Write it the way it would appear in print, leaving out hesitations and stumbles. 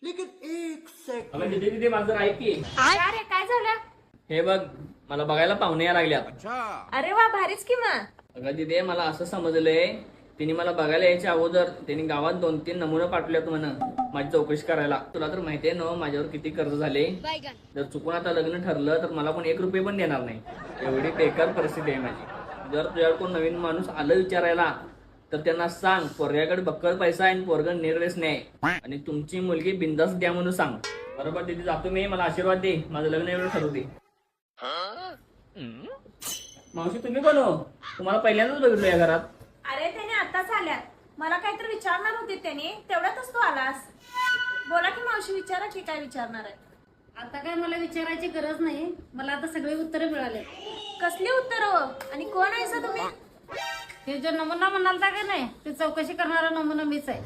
अगं दीदी दीदी माझं ऐक की. काय रे काय झालं? हे बघ मला बघायला पाहुणे या लागल्यात. अरे वा भारीच की मग. अगं दिदे मला असं समजलंय तिने मला बघायला यायच्या अगोदर त्यांनी गावात 2-3 नमुने पाठवल्यात म्हण माझी चौकशी करायला. तुला तर माहितीये ना माझ्यावर किती कर्ज झाले. जर चुकून आता लग्न ठरलं तर मला कोण 1 रुपये पण देणार नाही. एवढी बेकार परिस्थिती आहे माझी. जर तुझ्यावर कोण नवीन माणूस आलं विचारायला तर त्यांना सांग पोरग्याकडे बक्कळ पैसा आहे आणि पोरगं निर्वेस नाही आणि तुमची मुलगी बिंदास द्या म्हणून सांग. बरोबर दिदी जातो मी. मला आशीर्वाद दे. माझं लग्न एवढं ठरवते. मावशी तुम्ही कोण हो? तुम्हाला पहिल्यांदाच बघितलं या घरात. अरे त्याने आताच आल्यात. मला काहीतरी विचारणार होते त्याने तेवढ्यातच तू आलास. बोला की मावशी विचारा की काय विचारणार आहे. आता काय मला विचारायची गरज नाही. मला आता सगळे उत्तरे मिळाले. कसली उत्तर हो आणि कोण आहे सा तुम्ही? हे जो नमुना म्हणालता का नाही ते चौकशी करणारा नमुना मीच आहे.